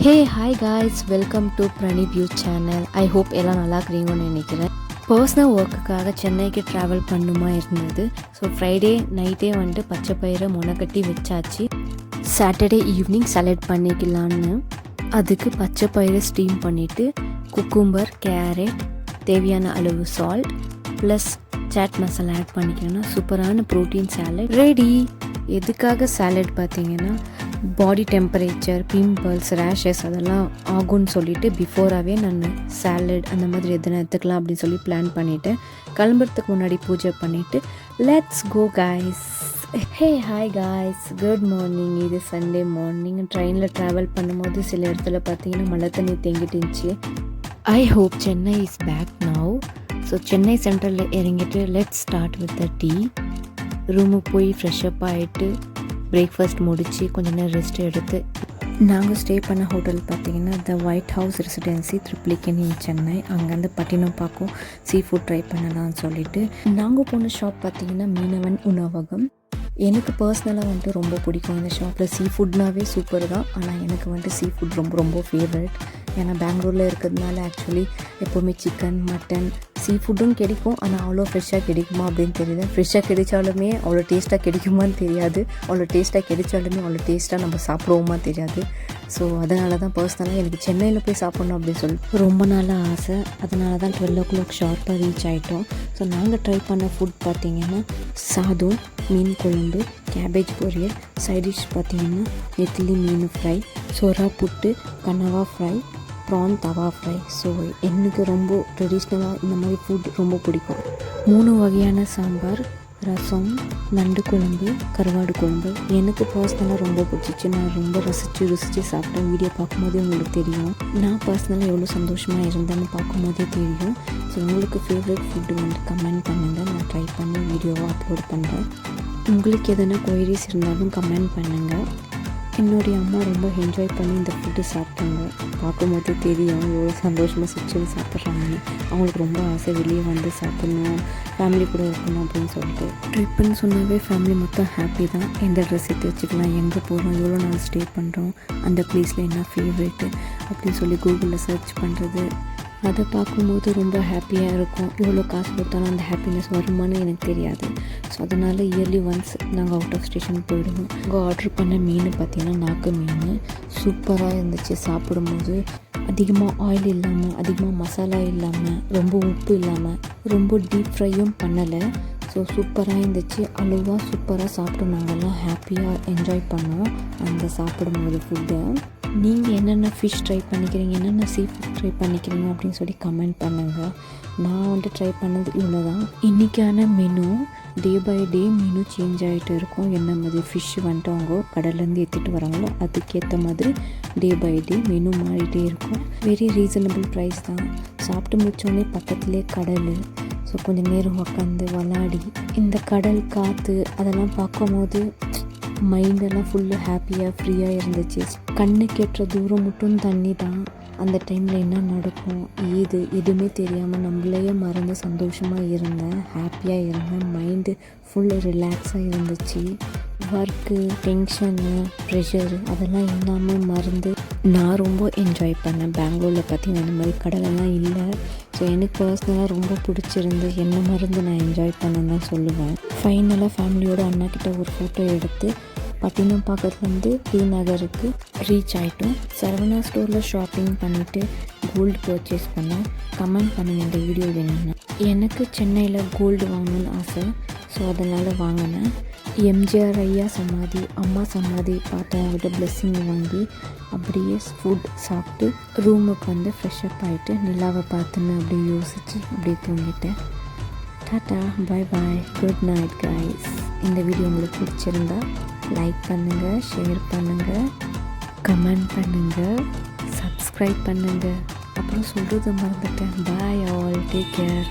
Hey hi guys, welcome to Praneep you channel. I hope எல்லாம் நல்லா இருக்கிறீங்கன்னு நினைக்கிறேன். பர்சனல் ஒர்க்குக்காக சென்னைக்கு ட்ராவல் பண்ணுமா இருந்தது. ஸோ ஃப்ரைடே நைட்டே வந்துட்டு பச்சை பயிரை முளைக்கட்டி வச்சாச்சு. சாட்டர்டே ஈவினிங் சலட் பண்ணிக்கலான்னு அதுக்கு பச்சை பயிரை ஸ்டீம் பண்ணிவிட்டு குக்கும்பர், கேரட், தேவையான அளவு salt plus chaat masala add பண்ணிக்கணும்னா சூப்பரான ப்ரோட்டீன் சாலட் ரெடி. எதுக்காக சாலட் பார்த்தீங்கன்னா பாடி டெம்பரேச்சர், பிம்பிள்ஸ், ரேஷஸ் அதெல்லாம் ஆகும்னு சொல்லிவிட்டு பிஃபோராகவே நான் சாலட் அந்த மாதிரி எதுனா எடுத்துக்கலாம் அப்படின்னு சொல்லி பிளான் பண்ணிவிட்டேன். கிளம்புறதுக்கு முன்னாடி பூஜை பண்ணிவிட்டு let's go guys. Hey hi guys, good morning. இது சண்டே மார்னிங். ட்ரெயினில் ட்ராவல் பண்ணும்போது சில இடத்துல பார்த்தீங்கன்னா மழை தண்ணி தேங்கிட்டு இருந்துச்சு. I hope Chennai is back now. So Chennai சென்ட்ரலில் இறங்கிட்டு let's start with the tea. ரூமுக்கு போய் ஃப்ரெஷ்அப் ஆகிட்டு பிரேக்ஃபாஸ்ட் முடித்து கொஞ்சம் நேரம் ரெஸ்ட் எடுத்து நாங்கள் ஸ்டே பண்ண ஹோட்டல் பார்த்திங்கன்னா the White House residency Triplicane in Chennai. அங்கேருந்து பட்டினப்பாக்கம் சீ ஃபுட் ட்ரை பண்ணலாம்னு சொல்லிட்டு நாங்கள் போன ஷாப் பார்த்திங்கன்னா மீனவன் உணவகம். எனக்கு பர்சனலாக வந்துட்டு ரொம்ப பிடிக்கும் இந்த ஷாப்பில். சீ ஃபுட்னாவே சூப்பர் தான், ஆனால் எனக்கு வந்துட்டு சீ ஃபுட் ரொம்ப ரொம்ப ஃபேவரட். ஏன்னா பெங்களூரில் இருக்கிறதுனால ஆக்சுவலி எப்போவுமே சிக்கன், மட்டன், சீ ஃபுட்டும் கிடைக்கும். ஆனால் அவ்வளோ ஃப்ரெஷ்ஷாக கிடைக்குமா அப்படின்னு தெரியல. ஃப்ரெஷ்ஷாக கிடைச்சாலுமே அவ்வளோ டேஸ்ட்டாக கிடைக்குமான்னு தெரியாது. அவ்வளோ டேஸ்ட்டாக கிடைச்சாலுமே அவ்வளோ டேஸ்ட்டாக நம்ம சாப்பிடுவோமா தெரியாது. ஸோ அதனால தான் பர்சனலாக எனக்கு சென்னையில் போய் சாப்பிட்ணும் அப்படின்னு சொல்லிட்டு ரொம்ப நாளாக ஆசை. அதனால தான் 12 o'clock ஷார்ப்பாக ரீச் ஆகிட்டோம். ஸோ நாங்கள் ட்ரை பண்ண ஃபுட் பார்த்திங்கன்னா சாதம், மீன் குழம்பு, கேபேஜ் பொரியல், சைட் டிஷ் பார்த்திங்கன்னா நெத்திலி மீன் ஃப்ரை, சொரா புட்டு, கனவா ஃப்ரை, ப்ரான் தவா ஃப்ரை. ஸோ எனக்கு ரொம்ப ட்ரெடிஷ்னலாக இந்த மாதிரி ஃபுட் ரொம்ப பிடிக்கும். 3 வகையான சாம்பார், ரசம், நண்டு குழம்பு, கருவாடு குழம்பு எனக்கு பர்சனலாக ரொம்ப பிடிச்சிச்சு. நான் ரொம்ப ருசித்து சாப்பிட்டேன். வீடியோ பார்க்கும்போதே உங்களுக்கு தெரியும் நான் பர்சனலாக எவ்வளோ சந்தோஷமாக இருந்தேன்னு பார்க்கும்போதே தெரியும். ஸோ உங்களுக்கு ஃபேவரட் ஃபுட்டு வந்துட்டு கமெண்ட் பண்ணுங்கள். நான் ட்ரை பண்ணி வீடியோவை அப்லோட் பண்ணுறேன். உங்களுக்கு எதனா கொயரிஸ் இருந்தாலும் கமெண்ட் பண்ணுங்கள். என்னுடைய அம்மா ரொம்ப என்ஜாய் பண்ணி இந்த ஃபுட்டு சாப்பிட்டாங்க. பார்க்கும்போதே தெரியும் எவ்வளோ சந்தோஷமாக சிரிச்சு சாப்பிட்றாங்கன்னு. அவங்களுக்கு ரொம்ப ஆசை வெளியே வந்து சாப்பிட்ணும், ஃபேமிலி கூட இருக்கணும் அப்படின்னு சொல்லிட்டு. ட்ரிப்புன்னு சொன்னாவே ஃபேமிலி மொத்தம் ஹாப்பி தான். எந்த ட்ரெஸ் எடுத்து வச்சுக்கலாம், எங்கே போகிறோம், எவ்வளோ நாள் ஸ்டே பண்ணுறோம், அந்த ப்ளேஸில் என்ன ஃபேவரெட்டு அப்படின்னு சொல்லி கூகுளில் சர்ச் பண்ணுறது, அதை பார்க்கும்போது ரொம்ப ஹாப்பியாக இருக்கும். இவ்வளோ காசு கொடுத்தாலும் அந்த ஹாப்பினஸ் வருமானு எனக்கு தெரியாது. ஸோ அதனால் இயர்லி ஒன்ஸ் நாங்கள் அவுட் ஆஃப் ஸ்டேஷன் போயிடுவோம். அங்கே ஆர்டர் பண்ண மீன் பார்த்திங்கன்னா நாக்கு மீன் சூப்பராக இருந்துச்சு. சாப்பிடும்போது அதிகமாக ஆயில் இல்லாமல், அதிகமாக மசாலா இல்லாமல், ரொம்ப உப்பு இல்லாமல், ரொம்ப டீப் ஃப்ரையும் பண்ணலை. ஸோ சூப்பராக இருந்துச்சு. அளவாக சூப்பராக சாப்பிட்டு நாங்கள்லாம் ஹாப்பியாக என்ஜாய் பண்ணோம் அந்த சாப்பிடும்போது ஃபுட்டை. நீங்கள் என்னென்ன ஃபிஷ் ட்ரை பண்ணிக்கிறீங்க, என்னென்ன சீ ஃபுட் ட்ரை பண்ணிக்கிறீங்க அப்படின்னு சொல்லி கமெண்ட் பண்ணுங்கள். நான் வந்துட்டு ட்ரை பண்ணது இவ்வளோ தான். இன்றைக்கான menu day by day menu change ஆகிட்டு இருக்கும். என்ன மாதிரி ஃபிஷ் வந்துட்டு அவங்க கடல்லேருந்து எடுத்துகிட்டு வராங்களோ அதுக்கேற்ற மாதிரி டே பை டே மெனு மாறிட்டே இருக்கும். வெரி ரீசனபிள் ப்ரைஸ் தான். சாப்பிட்டு முடித்தோடனே பக்கத்துலேயே கடல். ஸோ கொஞ்சம் நேரம் உட்காந்து விளாடி இந்த கடல் காற்று அதெல்லாம் பார்க்கும்போது மைண்டெல்லாம் ஃபுல்லு ஹாப்பியாக ஃப்ரீயாக இருந்துச்சு. கண்ணு கெட்டுற தூரம் மட்டும் தண்ணி தான். அந்த டைமில் என்ன நடக்கும் எதுவுமே தெரியாமல் நம்மளையே மறந்து சந்தோஷமாக இருந்தேன், ஹாப்பியாக இருந்தேன். மைண்டு ஃபுல்லு ரிலாக்ஸாக இருந்துச்சு. ஒர்க்கு, டென்ஷனு, ப்ரெஷரு அதெல்லாம் எல்லாமே மறந்து நான் ரொம்ப என்ஜாய் பண்ணேன். பெங்களூரில் பார்த்திங்கன்னா இந்த மாதிரி கடலெல்லாம் இல்லை. ஸோ எனக்கு பர்சனலாக ரொம்ப பிடிச்சிருந்து என்ன மறந்து நான் என்ஜாய் பண்ணேன்னு தான் சொல்லுவேன். ஃபைனலாக ஃபேமிலியோட அண்ணாக்கிட்ட ஒரு ஃபோட்டோ எடுத்து பட்டினப்பாக்கத்துலேருந்து டி நகருக்கு ரீச் ஆகிட்டோம். சரவணா ஸ்டோரில் ஷாப்பிங் பண்ணிவிட்டு கோல்டு பர்ச்சேஸ் பண்ணேன். கமெண்ட் பண்ணுங்கள் இந்த வீடியோ வேணும்னா. எனக்கு சென்னையில் கோல்டு வாங்கணும்னு ஆசை. ஸோ அதனால் வாங்கினேன். எம்ஜிஆர் ஐயா சமாதி, அம்மா சமாதி பார்த்து அவங்ககிட்ட பிளெஸ்ஸிங் வாங்கி அப்படியே ஃபுட் சாப்பிட்டு ரூமுக்கு வந்து ஃப்ரெஷ்அப் ஆகிட்டு நிலாவை பார்த்துன்னு அப்படியே யோசித்து அப்படியே தூங்கிட்டேன். டாட்டா, பாய் பாய், குட் நைட் கைஸ். இந்த வீடியோ உங்களுக்கு பிடிச்சிருந்தா லைக் பண்ணுங்கள், ஷேர் பண்ணுங்கள், கமெண்ட் பண்ணுங்கள், சப்ஸ்கிரைப் பண்ணுங்கள். அப்புறம் சொல்கிறது மறந்துட்டேன். Bye all, take care.